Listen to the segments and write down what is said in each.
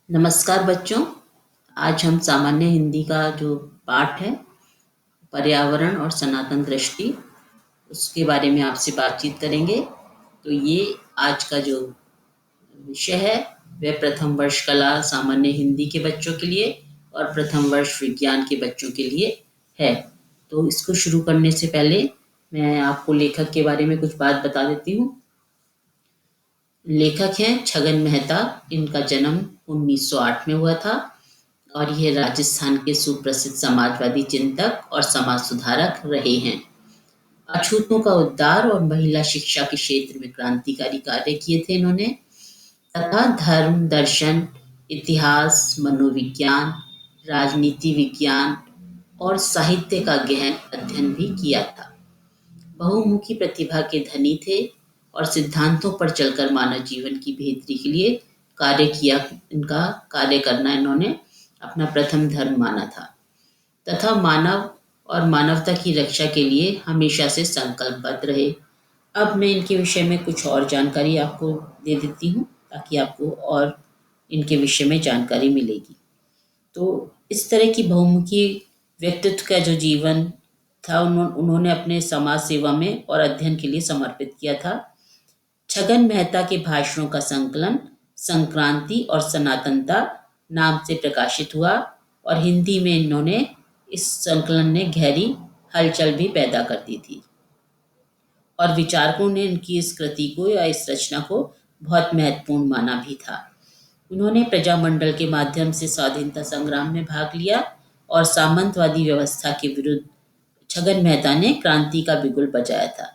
नमस्कार बच्चों। आज हम सामान्य हिंदी का जो पाठ है पर्यावरण और सनातन दृष्टि उसके बारे में आपसे बातचीत करेंगे। तो ये आज का जो विषय है वह प्रथम वर्ष कला सामान्य हिंदी के बच्चों के लिए और प्रथम वर्ष विज्ञान के बच्चों के लिए है। तो इसको शुरू करने से पहले मैं आपको लेखक के बारे में कुछ बात बता देती हूँ। लेखक हैं छगन मेहता। इनका जन्म 1908 में हुआ था और यह राजस्थान के सुप्रसिद्ध समाजवादी चिंतक और समाज सुधारक रहे हैं। अछूतों का उद्धार और महिला शिक्षा के क्षेत्र में क्रांतिकारी कार्य किए थे इन्होंने, तथा धर्म, दर्शन, इतिहास, मनोविज्ञान, राजनीति विज्ञान और साहित्य का गहन अध्ययन भी किया था। बहुमुखी प्रतिभा के धनी थे और सिद्धांतों पर चलकर मानव जीवन की बेहतरी के लिए कार्य किया। इनका कार्य करना इन्होंने अपना प्रथम धर्म माना था तथा मानव और मानवता की रक्षा के लिए हमेशा से संकल्पबद्ध रहे। अब मैं इनके विषय में कुछ और जानकारी आपको दे देती हूँ ताकि आपको और इनके विषय में जानकारी मिलेगी। तो इस तरह की बहुमुखी व्यक्तित्व का जो जीवन था उन्होंने अपने समाज सेवा में और अध्ययन के लिए समर्पित किया था। छगन मेहता के भाषणों का संकलन संक्रांति और सनातनता नाम से प्रकाशित हुआ और हिंदी में इन्होंने इस संकलन ने गहरी हलचल भी पैदा कर दी थी और विचारकों ने इनकी इस कृति को या इस रचना को बहुत महत्वपूर्ण माना भी था। उन्होंने प्रजामंडल के माध्यम से स्वाधीनता संग्राम में भाग लिया और सामंतवादी व्यवस्था के विरुद्ध छगन मेहता ने क्रांति का बिगुल बजाया था।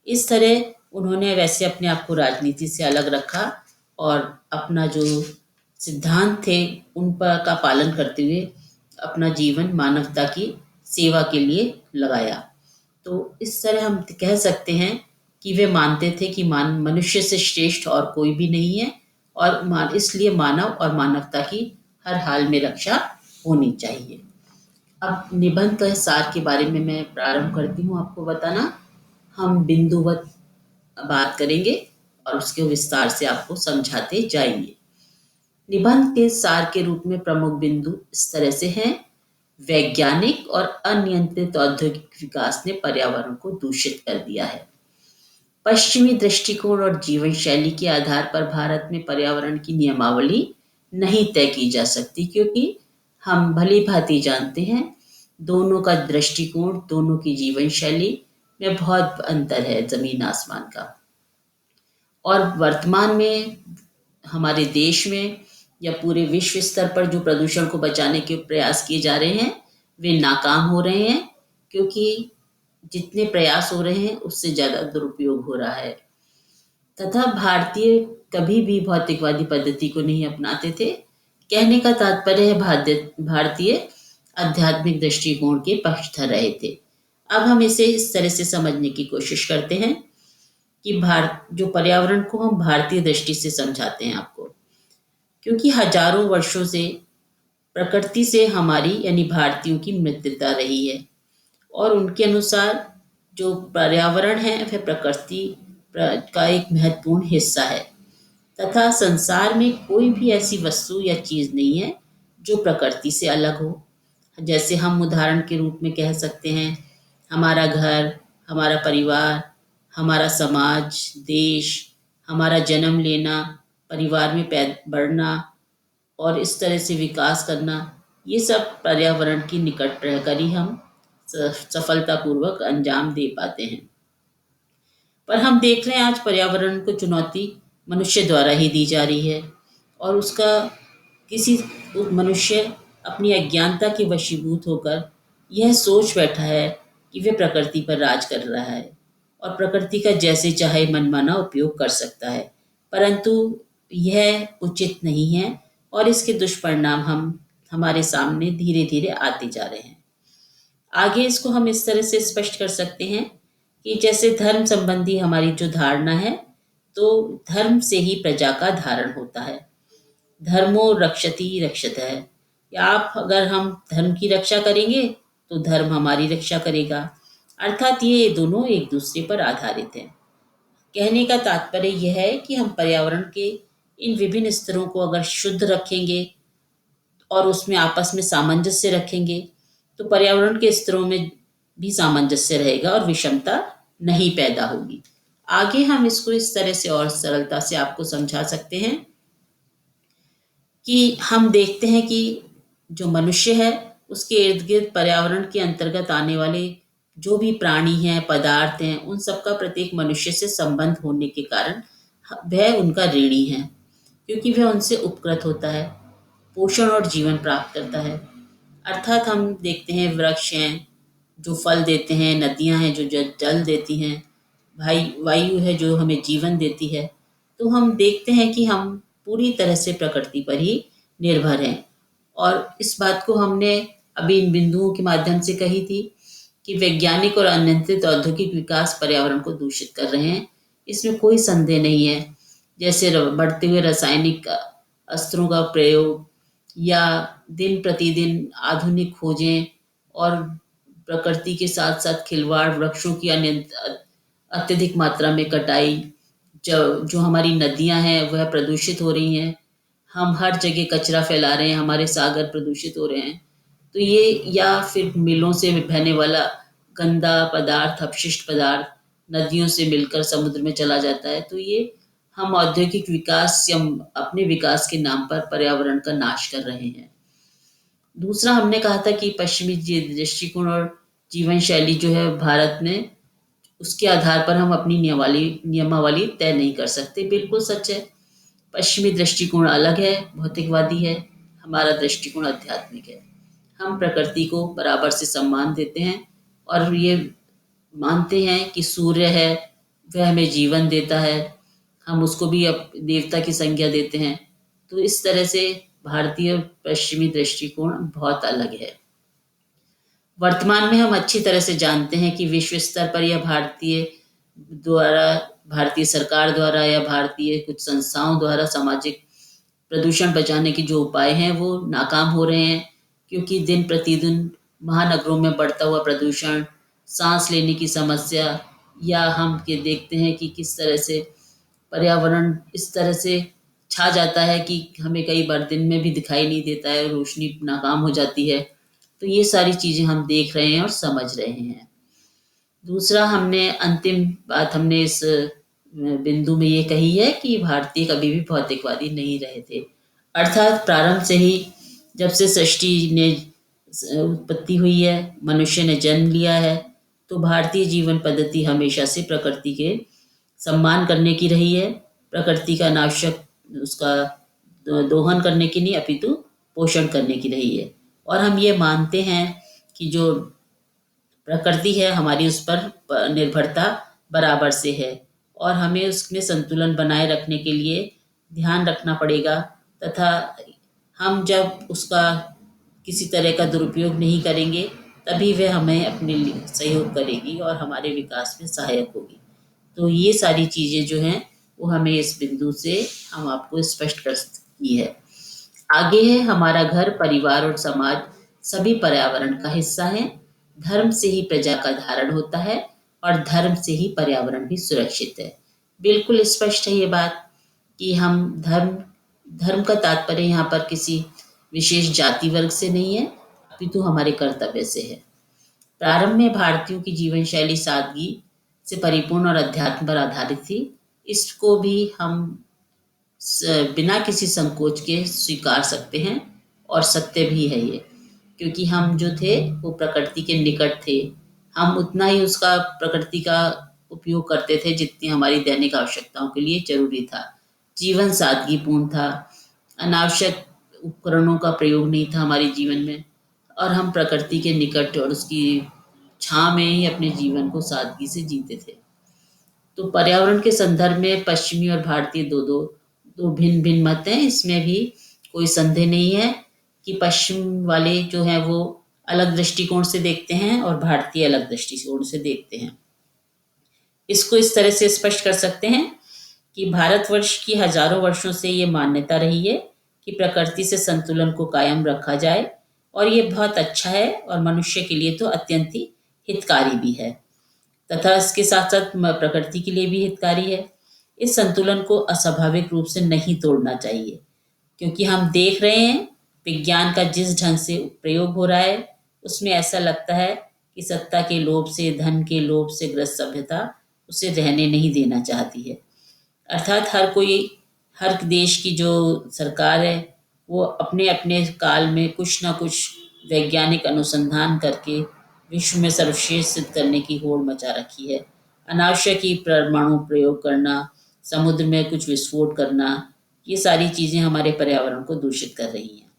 इस तरह उन्होंने वैसे अपने आप को राजनीति से अलग रखा और अपना जो सिद्धांत थे उन पर का पालन करते हुए अपना जीवन मानवता की सेवा के लिए लगाया। तो इस तरह हम कह सकते हैं कि वे मानते थे कि मनुष्य से श्रेष्ठ और कोई भी नहीं है और इसलिए मानव और मानवता की हर हाल में रक्षा होनी चाहिए। अब निबंध के सार के बारे में मैं प्रारंभ करती हूँ आपको बताना। हम बिंदुवत बात करेंगे और उसके विस्तार से आपको समझाते जाएंगे। निबंध के सार के रूप में प्रमुख बिंदु इस तरह से हैं। वैज्ञानिक और अनियंत्रित औद्योगिक विकास ने पर्यावरण को दूषित कर दिया है। पश्चिमी दृष्टिकोण और जीवन शैली के आधार पर भारत में पर्यावरण की नियमावली नहीं तय की जा सकती, क्योंकि हम भली भांति जानते हैं दोनों का दृष्टिकोण, दोनों की जीवन शैली में बहुत अंतर है, जमीन आसमान का। और वर्तमान में हमारे देश में या पूरे विश्व स्तर पर जो प्रदूषण को बचाने के प्रयास किए जा रहे हैं वे नाकाम हो रहे हैं, क्योंकि जितने प्रयास हो रहे हैं उससे ज्यादा दुरुपयोग हो रहा है। तथा भारतीय कभी भी भौतिकवादी पद्धति को नहीं अपनाते थे। कहने का तात्पर्य है भारतीय आध्यात्मिक दृष्टिकोण के पक्षधर रहे थे। अब हम इसे इस तरह से समझने की कोशिश करते हैं कि जो पर्यावरण को हम भारतीय दृष्टि से समझाते हैं आपको, क्योंकि हजारों वर्षों से प्रकृति से हमारी यानी भारतीयों की मित्रता रही है और उनके अनुसार जो पर्यावरण है वह प्रकृति का एक महत्वपूर्ण हिस्सा है तथा संसार में कोई भी ऐसी वस्तु या चीज नहीं है जो प्रकृति से अलग हो। जैसे हम उदाहरण के रूप में कह सकते हैं हमारा घर, हमारा परिवार, हमारा समाज, देश, हमारा जन्म लेना, परिवार में बढ़ना और इस तरह से विकास करना, ये सब पर्यावरण की निकट रहकर ही हम सफलतापूर्वक अंजाम दे पाते हैं। पर हम देख रहे हैं आज पर्यावरण को चुनौती मनुष्य द्वारा ही दी जा रही है और उसका किसी मनुष्य अपनी अज्ञानता के वशीभूत होकर यह सोच बैठा है कि वह प्रकृति पर राज कर रहा है और प्रकृति का जैसे चाहे मनमाना उपयोग कर सकता है, परंतु यह उचित नहीं है और इसके दुष्परिणाम हमारे सामने धीरे धीरे आते जा रहे हैं। आगे इसको हम इस तरह से स्पष्ट कर सकते हैं कि जैसे धर्म संबंधी हमारी जो धारणा है, तो धर्म से ही प्रजा का धारण होता है। धर्मो रक्षति रक्षत है, या आप अगर हम धर्म की रक्षा करेंगे तो धर्म हमारी रक्षा करेगा, अर्थात ये दोनों एक दूसरे पर आधारित हैं। कहने का तात्पर्य यह है कि हम पर्यावरण के इन विभिन्न स्तरों को अगर शुद्ध रखेंगे और उसमें आपस में सामंजस्य रखेंगे तो पर्यावरण के स्तरों में भी सामंजस्य रहेगा और विषमता नहीं पैदा होगी। आगे हम इसको इस तरह से और सरलता से आपको समझा सकते हैं कि हम देखते हैं कि जो मनुष्य है उसके इर्द गिर्द पर्यावरण के अंतर्गत आने वाले जो भी प्राणी हैं, पदार्थ हैं, उन सबका प्रत्येक मनुष्य से संबंध होने के कारण वह उनका ऋणी है, क्योंकि वह उनसे उपकृत होता है, पोषण और जीवन प्राप्त करता है। अर्थात हम देखते हैं वृक्ष हैं जो फल देते हैं, नदियां हैं जो जल देती हैं, भाई वायु है जो हमें जीवन देती है। तो हम देखते हैं कि हम पूरी तरह से प्रकृति पर ही निर्भर हैं। और इस बात को हमने अभी इन बिंदुओं के माध्यम से कही थी कि वैज्ञानिक और अनियंत्रित औद्योगिक विकास पर्यावरण को दूषित कर रहे हैं, इसमें कोई संदेह नहीं है। जैसे बढ़ते हुए रासायनिक अस्त्रों का प्रयोग या दिन प्रतिदिन आधुनिक खोजें और प्रकृति के साथ साथ खिलवाड़, वृक्षों की अत्यधिक मात्रा में कटाई, जो हमारी नदियां हैं वह प्रदूषित हो रही हैं, हम हर जगह कचरा फैला रहे हैं, हमारे सागर प्रदूषित हो रहे हैं। तो ये, या फिर मिलों से बहने वाला गंदा पदार्थ, अपशिष्ट पदार्थ नदियों से मिलकर समुद्र में चला जाता है। तो ये हम औद्योगिक विकास या अपने विकास के नाम पर पर्यावरण का नाश कर रहे हैं। दूसरा, हमने कहा था कि पश्चिमी दृष्टिकोण और जीवन शैली जो है भारत में, उसके आधार पर हम अपनी नियमावली तय नहीं कर सकते। बिल्कुल सच है। पश्चिमी दृष्टिकोण अलग है, भौतिकवादी है, हमारा दृष्टिकोण आध्यात्मिक है। हम प्रकृति को बराबर से सम्मान देते हैं और ये मानते हैं कि सूर्य है वह हमें जीवन देता है, हम उसको भी अब देवता की संज्ञा देते हैं। तो इस तरह से भारतीय और पश्चिमी दृष्टिकोण बहुत अलग है। वर्तमान में हम अच्छी तरह से जानते हैं कि विश्व स्तर पर यह भारतीय सरकार द्वारा या भारतीय कुछ संस्थाओं द्वारा सामाजिक प्रदूषण बचाने के जो उपाय हैं वो नाकाम हो रहे हैं, क्योंकि दिन प्रतिदिन महानगरों में बढ़ता हुआ प्रदूषण, सांस लेने की समस्या, या हम ये देखते हैं कि किस तरह से पर्यावरण इस तरह से छा जाता है कि हमें कई बार दिन में भी दिखाई नहीं देता है, रोशनी नाकाम हो जाती है। तो ये सारी चीजें हम देख रहे हैं और समझ रहे हैं। दूसरा, अंतिम बात हमने इस बिंदु में ये कही है कि भारतीय कभी भी भौतिकवादी नहीं रहे थे। अर्थात प्रारंभ से ही, जब से सृष्टि ने उत्पत्ति हुई है, मनुष्य ने जन्म लिया है, तो भारतीय जीवन पद्धति हमेशा से प्रकृति के सम्मान करने की रही है। प्रकृति का अनावश्यक उसका दोहन करने की नहीं, अपितु पोषण करने की रही है। और हम ये मानते हैं कि जो प्रकृति है हमारी, उस पर निर्भरता बराबर से है और हमें उसमें संतुलन बनाए रखने के लिए ध्यान रखना पड़ेगा, तथा हम जब उसका किसी तरह का दुरुपयोग नहीं करेंगे तभी वह हमें अपने लिए सहयोग करेगी और हमारे विकास में सहायक होगी। तो ये सारी चीज़ें जो हैं वो हमें इस बिंदु से हम आपको स्पष्ट कर की है। आगे है, हमारा घर, परिवार और समाज सभी पर्यावरण का हिस्सा है। धर्म से ही प्रजा का धारण होता है और धर्म से ही पर्यावरण भी सुरक्षित है। बिल्कुल स्पष्ट है ये बात कि हम धर्म का तात्पर्य यहाँ पर किसी विशेष जाति वर्ग से नहीं है, अपितु हमारे कर्तव्य से है। प्रारंभ में भारतीयों की जीवन शैली सादगी से परिपूर्ण और अध्यात्म पर आधारित थी। इसको भी हम बिना किसी संकोच के स्वीकार सकते हैं और सत्य भी है ये, क्योंकि हम जो थे वो प्रकृति के निकट थे। हम उतना ही उसका प्रकृति का उपयोग करते थे जितनी हमारी दैनिक आवश्यकताओं के लिए जरूरी था। जीवन सादगीपूर्ण था, अनावश्यक उपकरणों का प्रयोग नहीं था हमारे जीवन में, और हम प्रकृति के निकट और उसकी छां में ही अपने जीवन को सादगी से जीते थे। तो पर्यावरण के संदर्भ में पश्चिमी और भारतीय दो भिन्न भिन्न मत हैं। इसमें भी कोई संदेह नहीं है कि पश्चिम वाले जो हैं वो अलग दृष्टिकोण से देखते हैं और भारतीय अलग दृष्टिकोण से देखते हैं। इसको इस तरह से स्पष्ट कर सकते हैं कि भारतवर्ष की हजारों वर्षों से ये मान्यता रही है कि प्रकृति से संतुलन को कायम रखा जाए, और ये बहुत अच्छा है और मनुष्य के लिए तो अत्यंत ही हितकारी भी है, तथा इसके साथ साथ प्रकृति के लिए भी हितकारी है। इस संतुलन को अस्वाभाविक रूप से नहीं तोड़ना चाहिए, क्योंकि हम देख रहे हैं विज्ञान का जिस ढंग से प्रयोग हो रहा है उसमें ऐसा लगता है कि सत्ता के लोभ से, धन के लोभ से ग्रस्त सभ्यता उसे रहने नहीं देना चाहती है। अर्थात हर देश की जो सरकार है वो अपने अपने काल में कुछ ना कुछ वैज्ञानिक अनुसंधान करके विश्व में सर्वश्रेष्ठ सिद्ध करने की होड़ मचा रखी है। अनावश्यक ही परमाणु प्रयोग करना, समुद्र में कुछ विस्फोट करना, ये सारी चीजें हमारे पर्यावरण को दूषित कर रही हैं।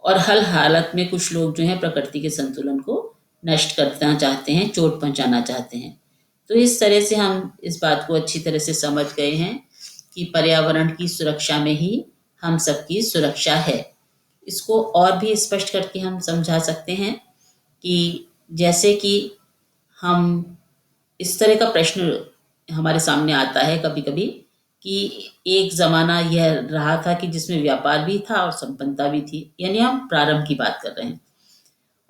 और हर हालत में कुछ लोग जो हैं प्रकृति के संतुलन को नष्ट करना चाहते हैं, चोट पहुंचाना चाहते हैं। तो इस तरह से हम इस बात को अच्छी तरह से समझ गए हैं कि पर्यावरण की सुरक्षा में ही हम सबकी सुरक्षा है। इसको और भी स्पष्ट करके हम समझा सकते हैं कि जैसे कि हम इस तरह का प्रश्न हमारे सामने आता है कभी कभी कि एक जमाना यह रहा था कि जिसमें व्यापार भी था और संपन्नता भी थी, यानी हम प्रारंभ की बात कर रहे हैं।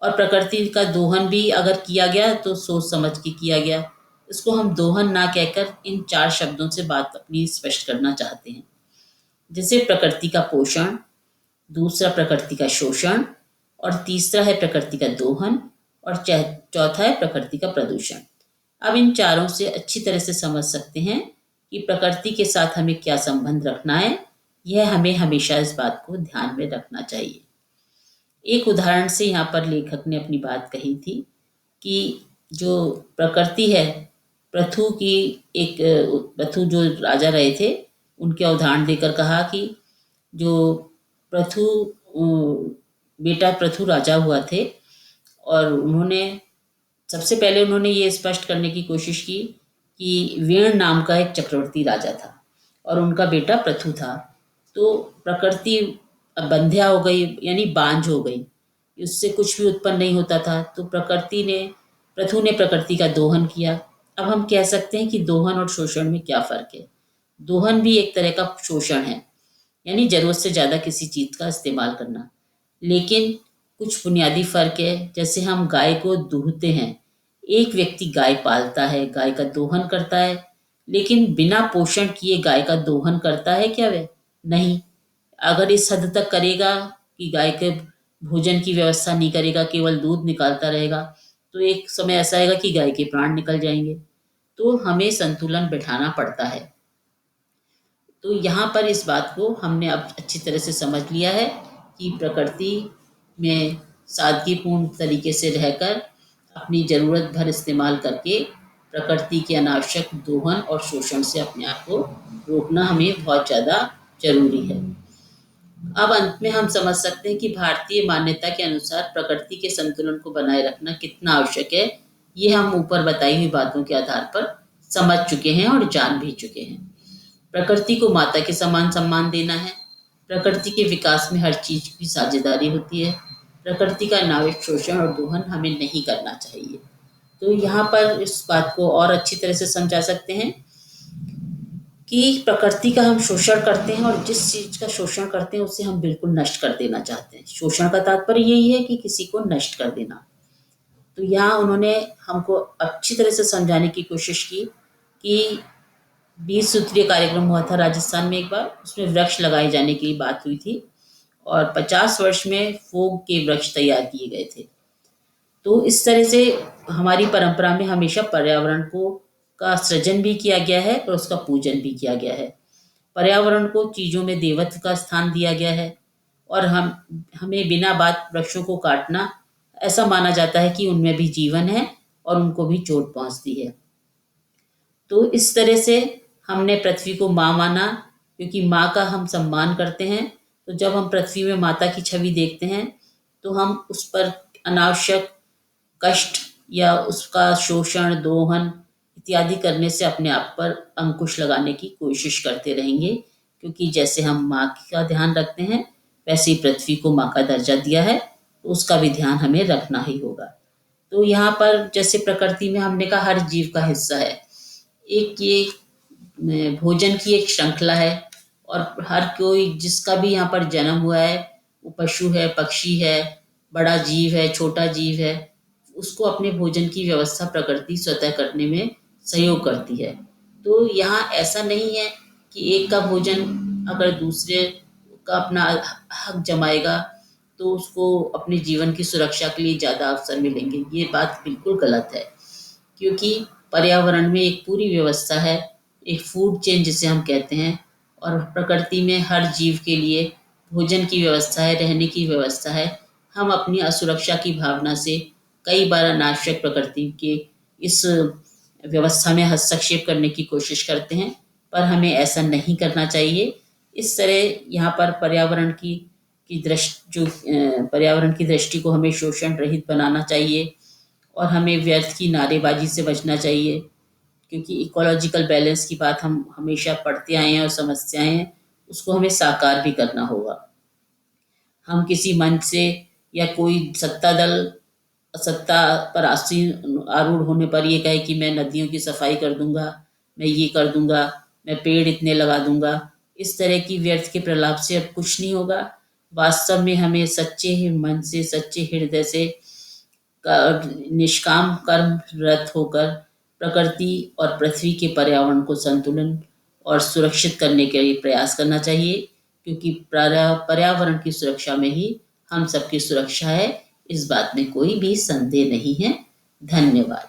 और प्रकृति का दोहन भी अगर किया गया तो सोच समझ के किया गया। इसको हम दोहन ना कहकर इन 4 शब्दों से बात अपनी स्पष्ट करना चाहते हैं। जैसे प्रकृति का पोषण, दूसरा प्रकृति का शोषण, और तीसरा है प्रकृति का दोहन, और चौथा है प्रकृति का प्रदूषण। अब इन चारों से अच्छी तरह से समझ सकते हैं कि प्रकृति के साथ हमें क्या संबंध रखना है। यह हमें हमेशा इस बात को ध्यान में रखना चाहिए। एक उदाहरण से यहाँ पर लेखक ने अपनी बात कही थी कि जो प्रकृति है, पृथु जो राजा रहे थे उनके उदाहरण देकर कहा कि जो पृथु बेटा पृथु राजा हुआ थे, और सबसे पहले उन्होंने ये स्पष्ट करने की कोशिश की कि वेण नाम का एक चक्रवर्ती राजा था और उनका बेटा पृथु था। तो प्रकृति अब बंध्या हो गई, यानी बांझ हो गई, उससे कुछ भी उत्पन्न नहीं होता था। तो पृथु ने प्रकृति का दोहन किया। अब हम कह सकते हैं कि दोहन और शोषण में क्या फर्क है। दोहन भी एक तरह का शोषण है, यानी जरूरत से ज्यादा किसी चीज का इस्तेमाल करना। लेकिन कुछ बुनियादी फर्क है। जैसे हम गाय को दूहते हैं, एक व्यक्ति गाय पालता है, गाय का दोहन करता है, लेकिन बिना पोषण किए गाय का दोहन करता है क्या वह? नहीं। अगर इस हद तक करेगा कि गाय के भोजन की व्यवस्था नहीं करेगा, केवल दूध निकालता रहेगा, तो एक समय ऐसा आएगा कि गाय के प्राण निकल जाएंगे। तो हमें संतुलन बिठाना पड़ता है। तो यहाँ पर इस बात को हमने अब अच्छी तरह से समझ लिया है कि प्रकृति में सादगीपूर्ण तरीके से रहकर अपनी ज़रूरत भर इस्तेमाल करके प्रकृति के अनावश्यक दोहन और शोषण से अपने आप को रोकना हमें बहुत ज़्यादा जरूरी है। अब अंत में हम समझ सकते हैं कि भारतीय मान्यता के अनुसार प्रकृति के संतुलन को बनाए रखना कितना आवश्यक है। ये हम ऊपर बताई हुई बातों के आधार पर समझ चुके हैं और जान भी चुके हैं। प्रकृति को माता के समान सम्मान देना है। प्रकृति के विकास में हर चीज की साझेदारी होती है। प्रकृति का अनावश्यक शोषण और दोहन हमें नहीं करना चाहिए। तो यहाँ पर इस बात को और अच्छी तरह से समझा सकते हैं कि प्रकृति का हम शोषण करते हैं, और जिस चीज का शोषण करते हैं उसे हम बिल्कुल नष्ट कर देना चाहते हैं। शोषण का तात्पर्य यही है कि किसी को नष्ट कर देना। तो यहाँ उन्होंने हमको अच्छी तरह से समझाने की कोशिश की कि 20 सूत्रीय कार्यक्रम हुआ था राजस्थान में एक बार, उसमें वृक्ष लगाए जाने की बात हुई थी और 50 वर्ष में फोग के वृक्ष तैयार किए गए थे। तो इस तरह से हमारी परंपरा में हमेशा पर्यावरण को का सृजन भी किया गया है और उसका पूजन भी किया गया है। पर्यावरण को चीजों में देवत्व का स्थान दिया गया है, और हमें बिना बात वृक्षों को काटना, ऐसा माना जाता है कि उनमें भी जीवन है और उनको भी चोट पहुंचती है। तो इस तरह से हमने पृथ्वी को माँ माना, क्योंकि माँ का हम सम्मान करते हैं। तो जब हम पृथ्वी में माता की छवि देखते हैं तो हम उस पर अनावश्यक कष्ट या उसका शोषण, दोहन इत्यादि करने से अपने आप पर अंकुश लगाने की कोशिश करते रहेंगे, क्योंकि जैसे हम माँ का ध्यान रखते हैं वैसे ही पृथ्वी को माँ का दर्जा दिया है, तो उसका भी ध्यान हमें रखना ही होगा। तो यहाँ पर जैसे प्रकृति में हमने कहा हर जीव का हिस्सा है, एक ये भोजन की एक श्रृंखला है, और हर कोई जिसका भी यहाँ पर जन्म हुआ है, वो पशु है, पक्षी है, बड़ा जीव है, छोटा जीव है, उसको अपने भोजन की व्यवस्था प्रकृति स्वतः करने में सहयोग करती है। तो यहाँ ऐसा नहीं है कि एक का भोजन अगर दूसरे का अपना हक जमाएगा तो उसको अपने जीवन की सुरक्षा के लिए ज़्यादा अवसर मिलेंगे। ये बात बिल्कुल गलत है, क्योंकि पर्यावरण में एक पूरी व्यवस्था है, एक फूड चेन जिसे हम कहते हैं, और प्रकृति में हर जीव के लिए भोजन की व्यवस्था है, रहने की व्यवस्था है। हम अपनी असुरक्षा की भावना से कई बार अनावश्यक प्रकृति के इस व्यवस्था में हस्तक्षेप करने की कोशिश करते हैं, पर हमें ऐसा नहीं करना चाहिए। इस तरह यहाँ पर पर्यावरण की दृष्टि को हमें शोषण रहित बनाना चाहिए और हमें व्यर्थ की नारेबाजी से बचना चाहिए, क्योंकि इकोलॉजिकल बैलेंस की बात हम हमेशा पढ़ते आए हैं और समझते आए हैं, उसको हमें साकार भी करना होगा। हम किसी मंच से या कोई सत्ता पर आरूढ़ होने पर ये कहे कि मैं नदियों की सफाई कर दूंगा, मैं ये कर दूंगा, मैं पेड़ इतने लगा दूंगा, इस तरह की व्यर्थ के प्रलाप से अब कुछ नहीं होगा। वास्तव में हमें सच्चे मन से, सच्चे हृदय से निष्काम कर्म रत होकर प्रकृति और पृथ्वी के पर्यावरण को संतुलन और सुरक्षित करने के लिए प्रयास करना चाहिए, क्योंकि पर्यावरण की सुरक्षा में ही हम सबकी सुरक्षा है। इस बात में कोई भी संदेह नहीं है। धन्यवाद।